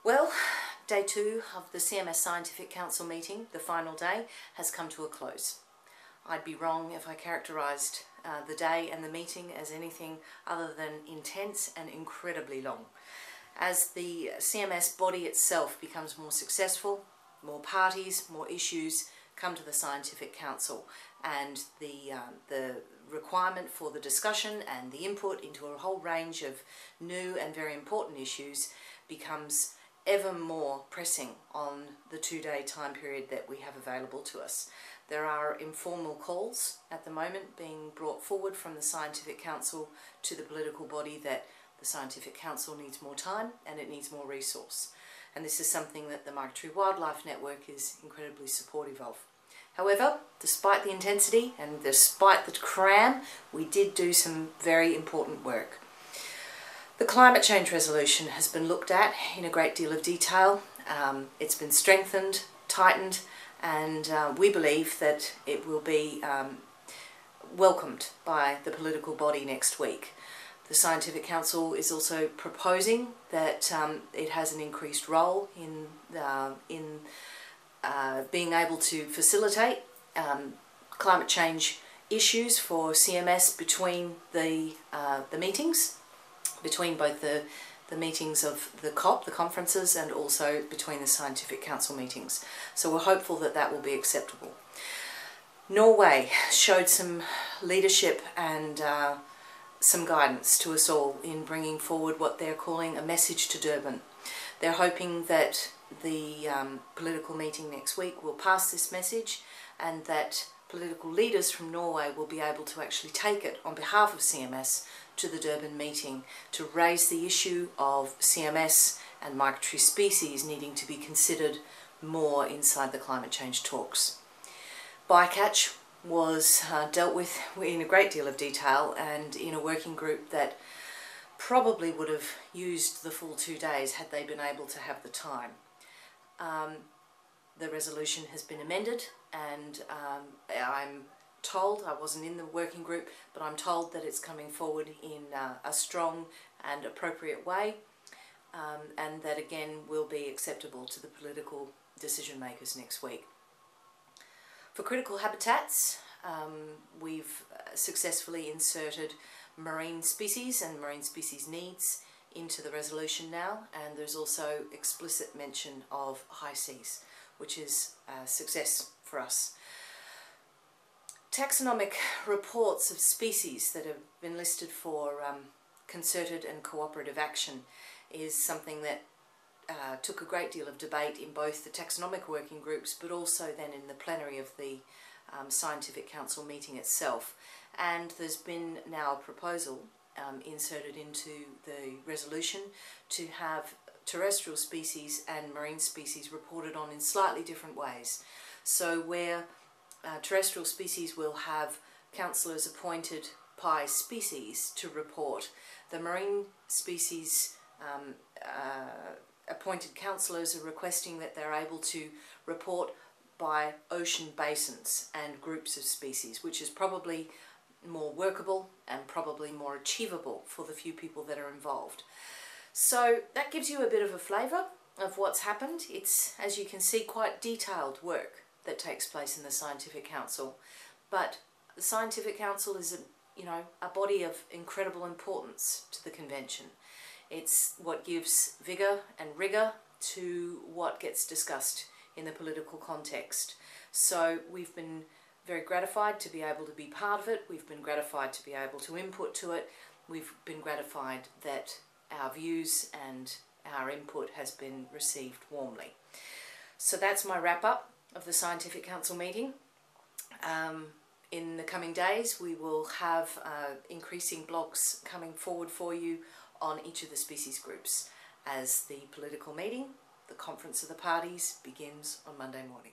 Well, day 2 of the CMS Scientific Council meeting, the final day, has come to a close. I'd be wrong if I characterised the day and the meeting as anything other than intense and incredibly long. As the CMS body itself becomes more successful, more parties, more issues come to the Scientific Council, and the requirement for the discussion and the input into a whole range of new and very important issues becomes ever more pressing on the 2-day time period that we have available to us. There are informal calls at the moment being brought forward from the Scientific Council to the political body that the Scientific Council needs more time and it needs more resource. And this is something that the Migratory Wildlife Network is incredibly supportive of. However, despite the intensity and despite the cram, we did do some very important work. The climate change resolution has been looked at in a great deal of detail. It's been strengthened, tightened, and we believe that it will be welcomed by the political body next week. The Scientific Council is also proposing that it has an increased role in being able to facilitate climate change issues for CMS between the meetings, between both the meetings of the COP, the conferences, and also between the Scientific Council meetings. So we're hopeful that that will be acceptable. Norway showed some leadership and some guidance to us all in bringing forward what they're calling a message to Durban. They're hoping that the political meeting next week will pass this message and that political leaders from Norway will be able to actually take it on behalf of CMS to the Durban meeting to raise the issue of CMS and migratory species needing to be considered more inside the climate change talks. Bycatch was dealt with in a great deal of detail and in a working group that probably would have used the full 2 days had they been able to have the time. The resolution has been amended, and I'm told, I wasn't in the working group, but I'm told that it's coming forward in a strong and appropriate way, and that again will be acceptable to the political decision makers next week. For critical habitats, we've successfully inserted marine species and marine species needs into the resolution now, and there's also explicit mention of high seas, which is a success for us. Taxonomic reports of species that have been listed for concerted and cooperative action is something that took a great deal of debate in both the taxonomic working groups but also then in the plenary of the Scientific Council meeting itself. And there's been now a proposal inserted into the resolution to have terrestrial species and marine species reported on in slightly different ways. So where terrestrial species will have councillors appointed by species to report, the marine species appointed councillors are requesting that they're able to report by ocean basins and groups of species, which is probably more workable and probably more achievable for the few people that are involved. So that gives you a bit of a flavour of what's happened. It's, as you can see, quite detailed work that takes place in the Scientific Council. But the Scientific Council is a body of incredible importance to the convention. It's what gives vigour and rigour to what gets discussed in the political context. So we've been very gratified to be able to be part of it. We've been gratified to be able to input to it. We've been gratified that our views and our input has been received warmly. So that's my wrap up of the Scientific Council meeting. In the coming days we will have increasing blogs coming forward for you on each of the species groups as the political meeting, the conference of the parties, begins on Monday morning.